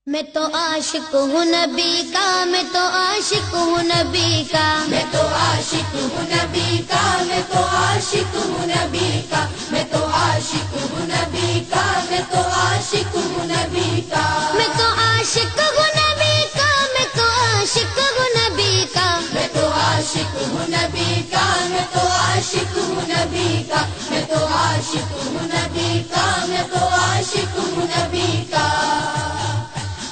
میں تو عاشق ہوں نبی کا، میں تو عاشق ہوں نبی کا، میں تو عاشق ہوں نبی کا، میں تو عاشق ہوں نبی کا، میں تو عاشق ہوں نبی کا، میں تو عاشق ہوں نبی کا، میں تو عاشق ہوں نبی کا، میں تو عاشق ہوں نبی کا، میں تو عاشق ہوں نبی کا، میں تو عاشق ہوں نبی کا، میں تو عاشق ہوں نبی کا، میں تو عاشق ہوں نبی کا۔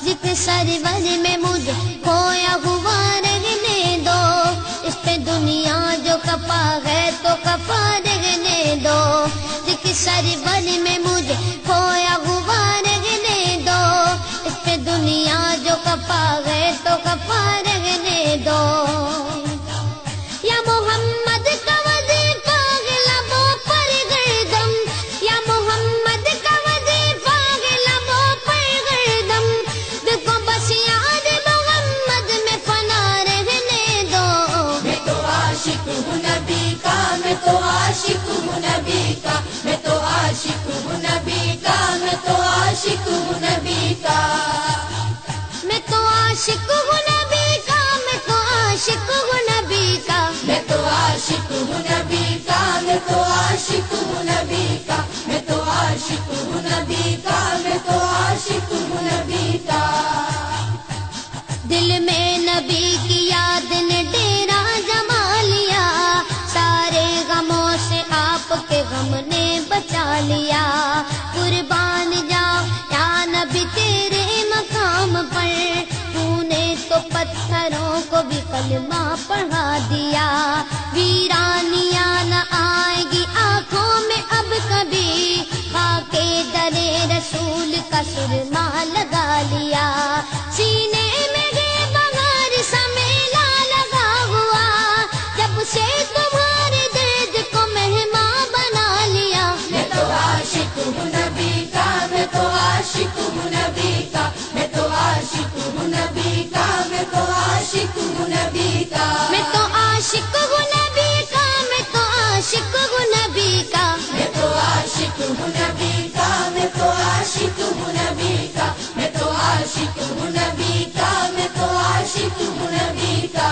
ذکر سرور میں مجھے کھویا ہوا رہنے دو، اس پہ دنیا جو کپا ہے تو کپا رہنے دو، ذکر سرور میں مجھے کھویا ہوا رہنے دو، اس پہ دنیا جو کپا ہے تو کپا رہنے دو۔ یا محمد کا وظیفہ ہے لبوں پر گردم، یا محمد کا وظیفہ ہے لبوں پر گردم، دیکھو بس یاد محمد میں فنا رہنے دو۔ میں تو عاشق ہوں نبی کا، میں تو عاشق ہوں نبی کا، میں تو عاشق ہوں نبی کا، میں تو عاشق ہوں نبی کا، میں تو عاشق ہوں نبی کا، میں تو عاشق ہوں نبی کا، میں تو عاشق ہوں نبی کا، میں تو عاشق ہوں نبی کا، میں تو عاشق ہوں نبی کا، میں تو عاشق ہوں نبی کا۔ دل میں نبی کی یاد نے ڈیرا جما لیا، سارے غموں سے آپ کے غم نے بچا لیا، قربان جاؤ یا نبی تیرے مقام پر، تو نے تو پتھروں کو بھی کلمہ پڑھا دیا، ویرانیاں نہ آئے گی آنکھوں میں اب کبھی، خاک در رسول کا سرما لگا لیا، سینے میں گئے بغیر سمیلا لگا ہوا، جب سے تمہارے درد کو مہمان بنا لیا۔ میں تو عاشق ہوں نبی کا، میں تو عاشق ہوں نبی کا، میں تو عاشق ہوں نبی کا، میں تو عاشق ہوں نبی کا، میں تو عاشق ہوں نبی کا، میں تو عاشق ہوں نبی کا، میں تو عاشق ہوں نبی کا، میں تو عاشق ہوں نبی کا، میں تو عاشق ہوں نبی کا، میں تو عاشق ہوں نبی کا۔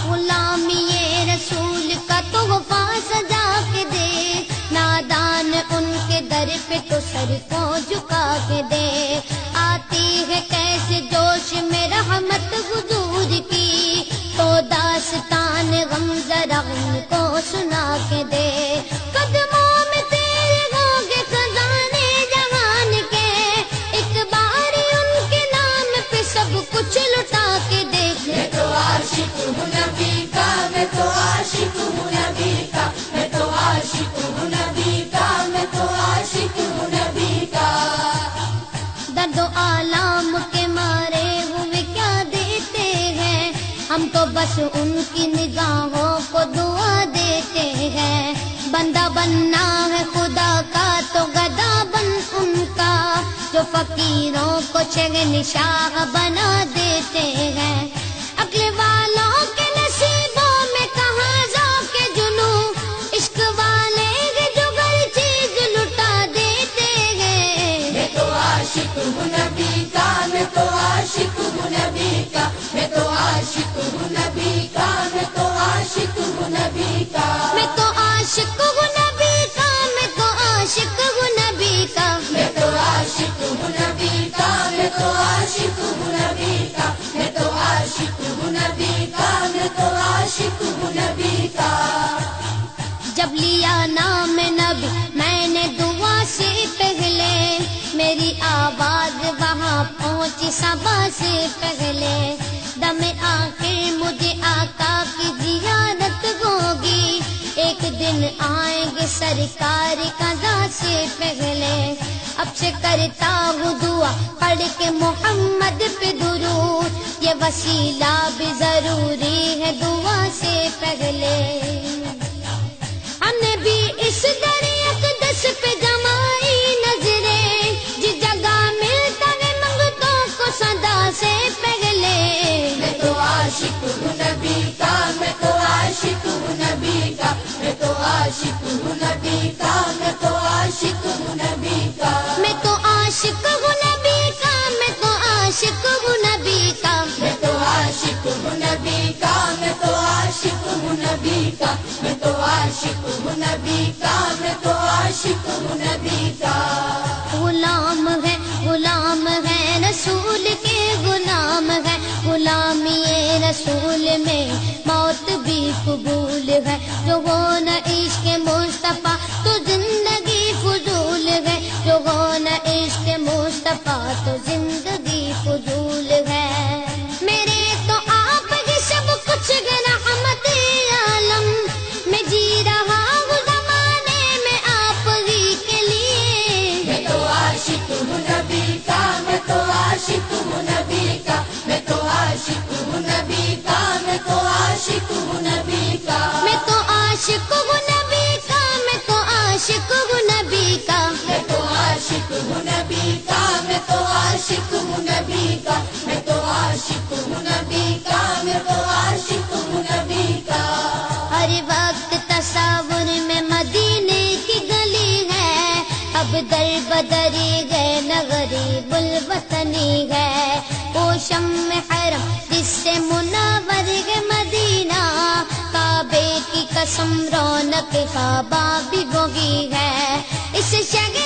غلامی رسول کا تحفہ سجا کے دے، نادان ان کے در پہ تو سر کو جھکا کے دے، آتی ہے کیسے جوش میں رحمت حضور کی، تو داستان غم ذرا ان کو سنا کے دے، قدموں میں تیرے ہوں گے خزانے جہان کے، ایک بار ان کے نام پہ سب کچھ لٹا کے دیکھ۔ میں تو عاشق ہوں نبی کا، میں تو عاشق ہوں نبی کا، میں تو عاشق ہوں نبی کا، میں تو عاشق ہوں نبی کا، درد و آلام کے مارے ہوئے کیا دیتے ہیں، ہم تو بس ان کی نگاہوں کو دعا دیتے ہیں، بندہ بننا ہے خدا کا تو گدا بن ان کا، جو فقیروں کو شہنشاہ بنا دیتے ہیں، عقل والوں کے نصیبوں میں کہاں ذوق جنوں، عشق والے ہیں جو ہر چیز لٹا دیتے ہیں۔ میں تو عاشق ہوں نبی کا، میں تو عاشق ہوں نبی کا، میں تو عاشق ہوں نبی کا، میں تو عاشق ہوں نبی کا، میں تو عاشق ہوں نبی کا، میں تو عاشق ہوں نبی کا، میں تو عاشق ہوں نبی کا، میں تو عاشق ہوں نبی کا، میں تو عاشق ہوں نبی کا، میں تو عاشق ہوں نبی کا۔ جب لیا نام نبی میں نے دعا سے پہلے، میری آواز وہاں پہنچی صبا سے پہلے، دم آخر مجھے آقا کی زیارت ہوگی، ایک دن آئیں گے سرکار قضا سے پہلے، اب سے کرتا ہوں دعا پڑھ کے محمد پہ درود، یہ وسیلہ بھی ضروری ہے دعا سے پہلے، ہم نے بھی اس دریا اقدس پہ جمائی نظریں، جس جگہ ملتا ہے منگتوں کو صدا سے پہلے، میں تو عاشق ہوں نبی کا، میں تو عاشق ہوں نبی کا، میں تو عاشق ہوں نبی کا، میں تو عاشق ہوں نبی کا، میں تو عاشق ہوں نبی کا، میں تو عاشق عاشق ہوں نبی کا، میں تو عاشق ہوں نبی کا۔ غلام ہے رسول کے غلام ہے، غلامی رسول میں موت بھی قبول ہے۔ جو ہو نہ عشق مصطفیٰ تو زندگی فضول ہے، جو ہو نہ عشق مصطفیٰ تو زندگی فضول ہے۔ میرے تو آپ ہی سب کچھ ہے رحمت عالم، میں جی رہا ہوں زمانے میں آپ ہی کے لیے۔ میں تو عاشق ہوں نبی کا، میں تو عاشق ہوں نبی کا، میں تو عاشق ہوں نبی کا، میں تو عاشق ہوں نبی کا۔ میں تو عاشق ہوں نبی کا، میں تو عاشق ہوں نبی کا۔ میں تو عاشق ہوں نبی کا، میں تو عاشق ہوں نبی کا، میں تو عاشق ہوں نبی کا، میں تو عاشق ہوں نبی کا۔ ہر وقت تصور میں مدینے کی گلی ہے، اب در بدری گئے نہ غریب الوطنی ہے۔ وہ شمع حرم جس سے منور ہے مدینہ، کعبے کی قسم رونق کعبہ بھی وہی ہے۔ اس شہر